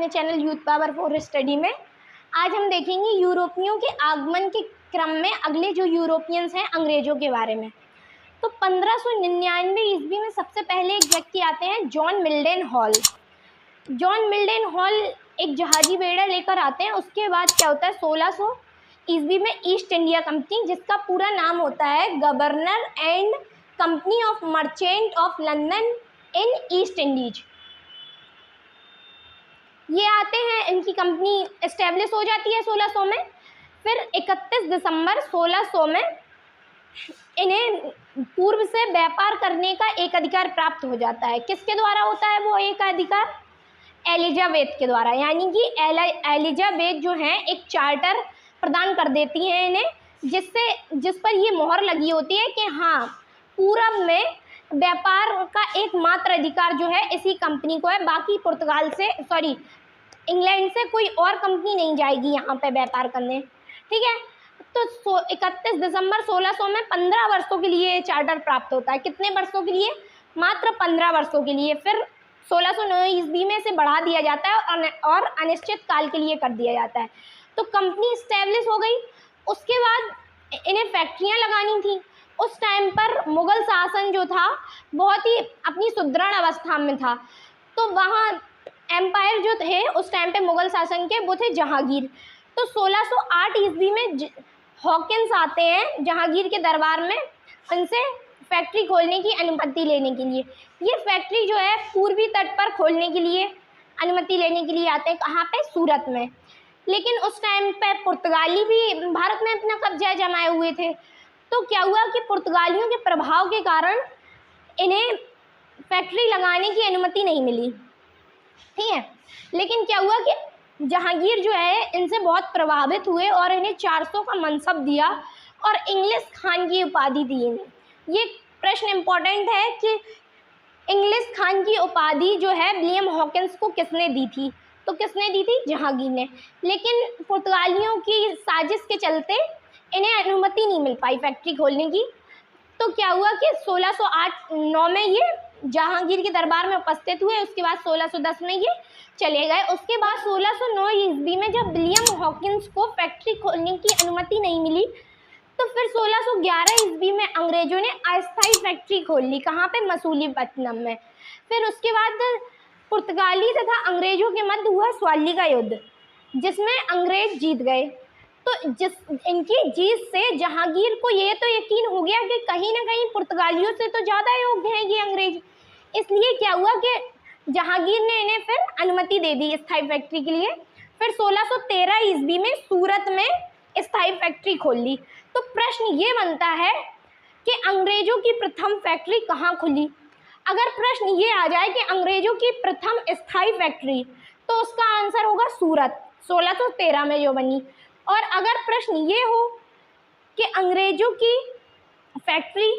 अपने channel youth power for study में। आज हम देखेंगे यूरोपियों के आगमन के क्रम में अगले जो यूरोपियंस हैं अंग्रेज़ों के बारे में। तो 1599 ईस्वी में सबसे पहले एक व्यक्ति आते हैं जॉन मिल्डन हॉल। जॉन मिल्डन हॉल एक जहाजी बेड़ा लेकर आते हैं। उसके बाद क्या होता है, 1600 ईस्वी में ईस्ट इंडिया कंपनी, जिसका पूरा नाम होता है governor and company of merchant of London in east Indies, ये आते हैं। इनकी कंपनी इस्टेब्लिश हो जाती है 1600 में। फिर 31 दिसंबर 1600 में इन्हें पूर्व से व्यापार करने का एक अधिकार प्राप्त हो जाता है। किसके द्वारा होता है वो एक अधिकार? एलिजाबेथ के द्वारा, यानी कि एलिजाबेथ जो हैं एक चार्टर प्रदान कर देती हैं इन्हें, जिस पर ये मोहर लगी होती है कि हाँ, पूरब में व्यापार का एकमात्र अधिकार जो है इसी कंपनी को है। बाकी इंग्लैंड से कोई और कंपनी नहीं जाएगी यहाँ पे व्यापार करने, ठीक है। तो 31 दिसंबर 1600 में 15 वर्षों के लिए चार्टर प्राप्त होता है। कितने वर्षों के लिए? मात्र 15 वर्षों के लिए। फिर 1609 ईस्वी में इसे बढ़ा दिया जाता है और अनिश्चित काल के लिए कर दिया जाता है। तो कंपनी इस्टेब्लिश हो गई। उसके बाद इन्हें फैक्ट्रियाँ लगानी थी। उस टाइम पर मुग़ल शासन जो था बहुत ही अपनी सुदृढ़ अवस्था में था। तो वहाँ एम्पायर जो थे उस टाइम पे मुग़ल शासन के, वो थे जहांगीर। तो 1608 ईस्वी में हॉकिंस आते हैं जहांगीर के दरबार में, उनसे फैक्ट्री खोलने की अनुमति लेने के लिए। ये फैक्ट्री जो है पूर्वी तट पर खोलने के लिए अनुमति लेने के लिए आते हैं। कहाँ पे? सूरत में। लेकिन उस टाइम पे पुर्तगाली भी भारत में अपना कब्जा जमाए हुए थे। तो क्या हुआ कि पुर्तगालियों के प्रभाव के कारण इन्हें फैक्ट्री लगाने की अनुमति नहीं मिली, ठीक है। लेकिन क्या हुआ कि जहांगीर जो है इनसे बहुत प्रभावित हुए और इन्हें 400 का मनसब दिया और इंग्लिश खान की उपाधि दी इन्हें। ये प्रश्न इम्पोर्टेंट है कि इंग्लिश खान की उपाधि जो है विलियम हॉकिंस को किसने दी थी? तो किसने दी थी? जहांगीर ने। लेकिन पुर्तगालियों की साजिश के चलते इन्हें अनुमति नहीं मिल पाई फैक्ट्री खोलने की। तो क्या हुआ कि 1608-9 में ये जहांगीर के दरबार में उपस्थित हुए। उसके बाद 1610 में ये चले गए। उसके बाद 1609 ईस्वी में जब विलियम हॉकिंस को फैक्ट्री खोलने की अनुमति नहीं मिली, तो फिर 1611 ईस्वी में अंग्रेज़ों ने अस्थायी फैक्ट्री खोल ली। कहाँ पे? मसूलीपट्टनम में। फिर उसके बाद पुर्तगाली तथा अंग्रेज़ों के मध्य हुआ स्वाली का युद्ध, जिसमें अंग्रेज़ जीत गए। तो इनकी जीत से जहांगीर को ये तो यकीन हो गया कि कहीं ना कहीं पुर्तगालियों से तो ज़्यादा योग्य हैं ये अंग्रेज। इसलिए क्या हुआ कि जहांगीर ने इन्हें फिर अनुमति दे दी स्थायी फैक्ट्री के लिए। फिर 1613 ईस्वी में सूरत में स्थायी फैक्ट्री खोल ली। तो प्रश्न ये बनता है कि अंग्रेज़ों की प्रथम फैक्ट्री कहाँ खुली? अगर प्रश्न ये आ जाए कि अंग्रेज़ों की प्रथम स्थायी फैक्ट्री, तो उसका आंसर होगा सूरत, 1613 में जो बनी। और अगर प्रश्न ये हो कि अंग्रेज़ों की फैक्ट्री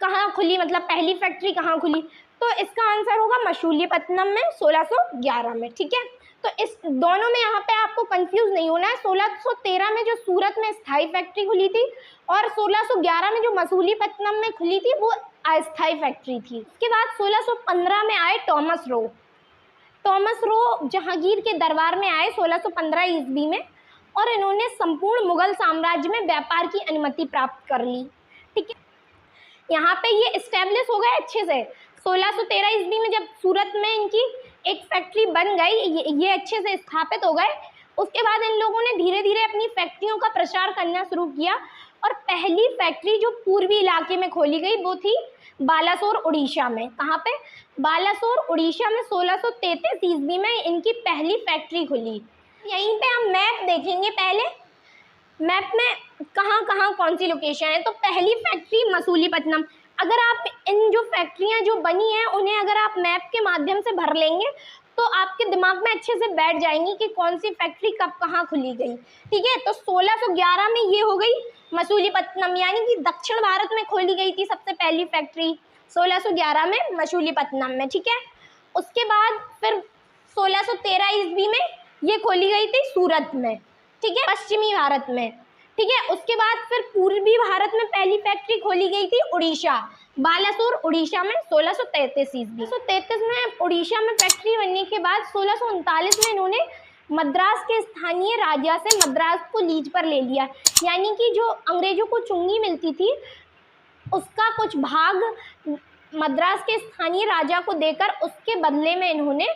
कहाँ खुली, मतलब पहली फैक्ट्री कहाँ खुली, तो इसका आंसर होगा मसूलीपट्टनम में 1611 में, ठीक है। तो इस दोनों में यहाँ पे आपको कंफ्यूज नहीं होना है। 1613 में जो सूरत में स्थायी फैक्ट्री खुली थी और 1611 में जो मसूलीपट्टनम में खुली थी वो अस्थायी फैक्ट्री थी। उसके बाद 1615 में आए Thomas Roe. Thomas Roe Jahangir के दरबार में आए 1615 ईस्वी में, और इन्होंने संपूर्ण मुग़ल साम्राज्य में व्यापार की अनुमति प्राप्त कर ली, ठीक है। यहाँ पे ये इस्टेब्लिश हो गए अच्छे से। 1613 ईस्वी में जब सूरत में इनकी एक फैक्ट्री बन गई, ये अच्छे से स्थापित हो गए। उसके बाद इन लोगों ने धीरे धीरे अपनी फैक्ट्रियों का प्रसार करना शुरू किया, और पहली फैक्ट्री जो पूर्वी इलाके में खोली गई वो थी बालासोर उड़ीसा में। कहाँ पे? बालासोर उड़ीसा में 1633 ईस्वी में इनकी पहली फैक्ट्री खुली। यहीं पे हम मैप देखेंगे। पहले मैप में कहाँ कहाँ कौन सी लोकेशन है। तो पहली फैक्ट्री मसूलीपट्टनम। अगर आप इन जो फैक्ट्रियाँ जो बनी हैं उन्हें अगर आप मैप के माध्यम से भर लेंगे तो आपके दिमाग में अच्छे से बैठ जाएंगी कि कौन सी फैक्ट्री कब कहाँ खुली गई, ठीक है। तो 1611 में ये हो गई मसूलीपट्टनम, यानी कि दक्षिण भारत में खोली गई थी सबसे पहली फैक्ट्री 1611 में मसूलीपट्टनम में, ठीक है। उसके बाद फिर 1613 ईस्वी में ये खोली गई थी सूरत में, ठीक है, पश्चिमी भारत में, ठीक है। उसके बाद फिर पूर्वी भारत में पहली फैक्ट्री खोली गई थी उड़ीसा, बालासोर उड़ीसा में 1633 ईस्वी। 1633 में उड़ीसा में फैक्ट्री बनने के बाद 1639 में इन्होंने मद्रास के स्थानीय राजा से मद्रास को लीज पर ले लिया, यानी कि जो अंग्रेजों को चुंगी मिलती थी उसका कुछ भाग मद्रास के स्थानीय राजा को देकर उसके बदले में इन्होंने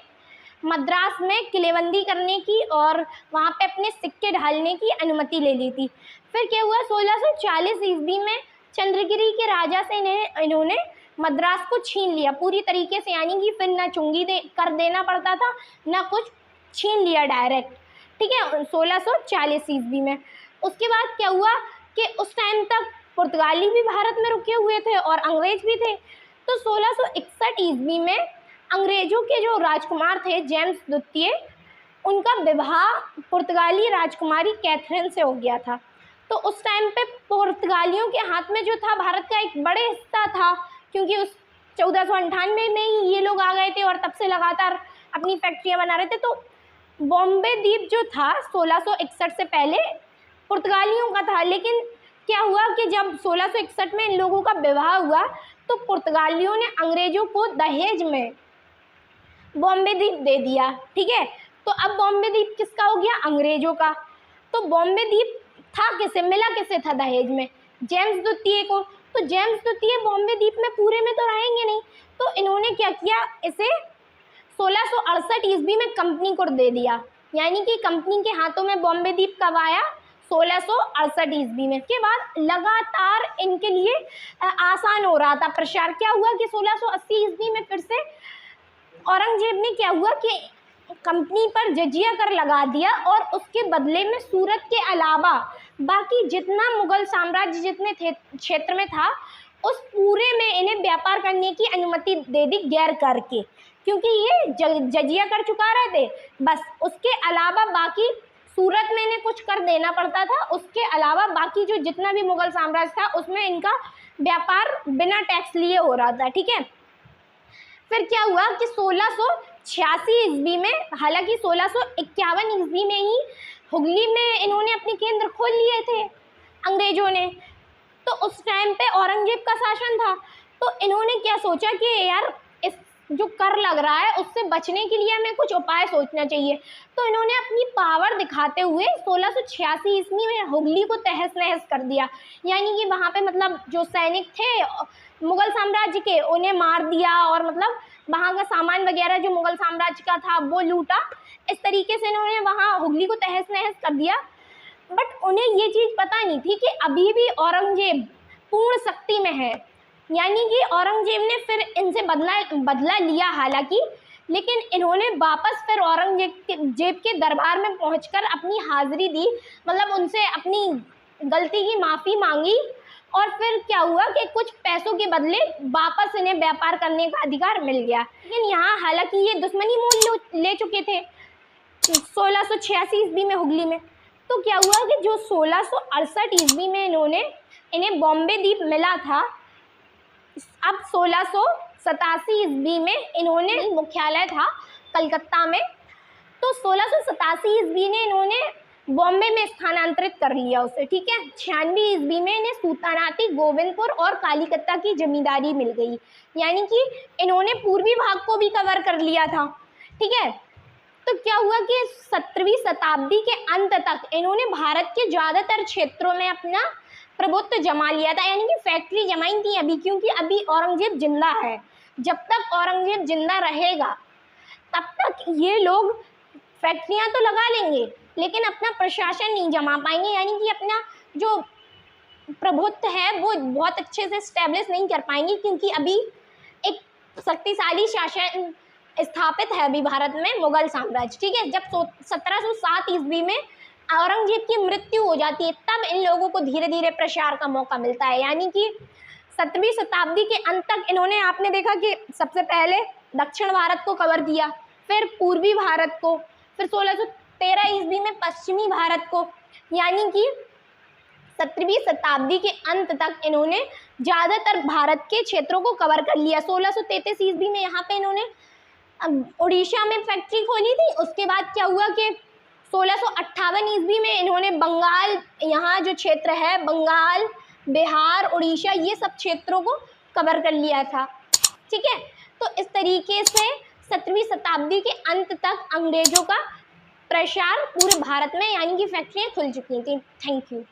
मद्रास में किलेबंदी करने की और वहाँ पे अपने सिक्के ढालने की अनुमति ले ली थी। फिर क्या हुआ, 1640 ईस्वी में चंद्रगिरी के राजा से इन्होंने मद्रास को छीन लिया पूरी तरीके से, यानी कि फिर ना चुंगी कर देना पड़ता था ना कुछ, छीन लिया डायरेक्ट, ठीक है, 1640 ईस्वी में। उसके बाद क्या हुआ कि उस टाइम तक पुर्तगाली भी भारत में रुके हुए थे और अंग्रेज भी थे। तो 1661 ईस्वी में अंग्रेजों के जो राजकुमार थे जेम्स द्वितीय, उनका विवाह पुर्तगाली राजकुमारी कैथरीन से हो गया था। तो उस टाइम पे पुर्तगालियों के हाथ में जो था भारत का एक बड़े हिस्सा था, क्योंकि उस 1498 में ही ये लोग आ गए थे और तब से लगातार अपनी फैक्ट्रियाँ बना रहे थे। तो बॉम्बे द्वीप जो था 1661 से पहले पुर्तगालियों का था, लेकिन क्या हुआ कि जब 1661 में इन लोगों का विवाह हुआ तो पुर्तगालियों ने अंग्रेजों को दहेज में बॉम्बे द्वीप दे दिया, ठीक है। तो अब बॉम्बे द्वीप किसका हो गया, अंग्रेजों का। तो बॉम्बे द्वीप था किसे, मिला किसे था दहेज में, जेम्स द्वितीय को। तो जेम्स द्वितीय बॉम्बे द्वीप में पूरे में तो रहेंगे नहीं, तो इन्होंने क्या किया, इसे 1668 ईस्वी में कंपनी को दे दिया, यानी कि कंपनी के हाथों में बॉम्बे द्वीप कब आया, 1668 ईस्वी में। के बाद लगातार इनके लिए आसान हो रहा था प्रचार। क्या हुआ कि 1680 ईस्वी में फिर से औरंगजेब ने क्या हुआ कि कंपनी पर जजिया कर लगा दिया और उसके बदले में सूरत के अलावा बाकी जितना मुगल साम्राज्य जितने क्षेत्र में था उस पूरे में इन्हें व्यापार करने की अनुमति दे दी गैर कर के, क्योंकि ये जजिया कर चुका रहे थे। बस उसके अलावा बाकी सूरत में इन्हें कुछ कर देना पड़ता था, उसके अलावा बाकी जो जितना भी मुगल साम्राज्य था उसमें इनका व्यापार बिना टैक्स लिए हो रहा था, ठीक है। फिर क्या हुआ कि 1686 ईस्वी में, हालांकि 1651 ईस्वी में ही हुगली में इन्होंने अपने केंद्र खोल लिए थे अंग्रेजों ने। तो उस टाइम पे औरंगजेब का शासन था, तो इन्होंने क्या सोचा कि यार इस जो कर लग रहा है उससे बचने के लिए हमें कुछ उपाय सोचना चाहिए। तो इन्होंने अपनी पावर दिखाते हुए 1686 ईस्वी में हुगली को तहस नहस कर दिया, यानी कि वहाँ पे मतलब जो सैनिक थे मुगल साम्राज्य के उन्हें मार दिया और मतलब वहाँ का सामान वगैरह जो मुगल साम्राज्य का था वो लूटा। इस तरीके से इन्होंने वहाँ हुगली को तहस नहस कर दिया। बट उन्हें ये चीज़ पता नहीं थी कि अभी भी औरंगजेब पूर्ण शक्ति में है, यानी कि औरंगजेब ने फिर इनसे बदला लिया हालांकि, लेकिन इन्होंने वापस फिर औरंगजेब के दरबार में पहुंचकर अपनी हाजिरी दी, मतलब उनसे अपनी गलती की माफ़ी मांगी और फिर क्या हुआ कि कुछ पैसों के बदले वापस इन्हें व्यापार करने का अधिकार मिल गया। लेकिन यहाँ हालांकि ये दुश्मनी मोल ले चुके थे 1686 ईस्वी में हुगली में। तो क्या हुआ कि जो 1668 ईस्वी में इन्हें बॉम्बे द्वीप मिला था, अब 1687 ईस्वी में इन्होंने मुख्यालय था कलकत्ता में, तो 1687 ईस्वी में इन्होंने बॉम्बे में स्थानांतरित कर लिया उसे, ठीक है। 96 ईस्वी में इन्हें सूतानाती, गोविंदपुर और कालीकत्ता की जमींदारी मिल गई, यानी कि इन्होंने पूर्वी भाग को भी कवर कर लिया था, ठीक है। तो क्या हुआ कि 17वीं शताब्दी के अंत तक इन्होंने भारत के ज़्यादातर क्षेत्रों में अपना प्रभुत्व जमा लिया था, यानी कि फैक्ट्री जमाई थी अभी, क्योंकि अभी औरंगजेब जिंदा है। जब तक औरंगजेब जिंदा रहेगा तब तक ये लोग फैक्ट्रियां तो लगा लेंगे लेकिन अपना प्रशासन नहीं जमा पाएंगे, यानी कि अपना जो प्रभुत्व है वो बहुत अच्छे से स्टैब्लिश नहीं कर पाएंगे, क्योंकि अभी एक शक्तिशाली शासन स्थापित है अभी भारत में, मुगल साम्राज्य, ठीक है। जब 1707 ईस्वी में औरंगजेब की मृत्यु हो जाती है तब इन लोगों को धीरे धीरे प्रसार का मौका मिलता है, यानी कि 17वीं शताब्दी के अंत तक इन्होंने, आपने देखा कि सबसे पहले दक्षिण भारत को कवर किया, फिर पूर्वी भारत को, फिर 1613 ईस्वी में पश्चिमी भारत को, यानी कि 17वीं शताब्दी के अंत तक इन्होंने ज़्यादातर भारत के क्षेत्रों को कवर कर लिया। 1633 ईस्वी में यहाँ पे इन्होंने उड़ीसा में फैक्ट्री खोली थी। उसके बाद क्या हुआ कि 1658 ईस्वी में इन्होंने बंगाल, यहाँ जो क्षेत्र है बंगाल, बिहार, उड़ीसा, ये सब क्षेत्रों को कवर कर लिया था। ठीक है, तो इस तरीके से 17वीं शताब्दी के अंत तक अंग्रेजों का प्रसार पूरे भारत में यानी कि फैक्ट्रियाँ खुल चुकी थी। Thank you.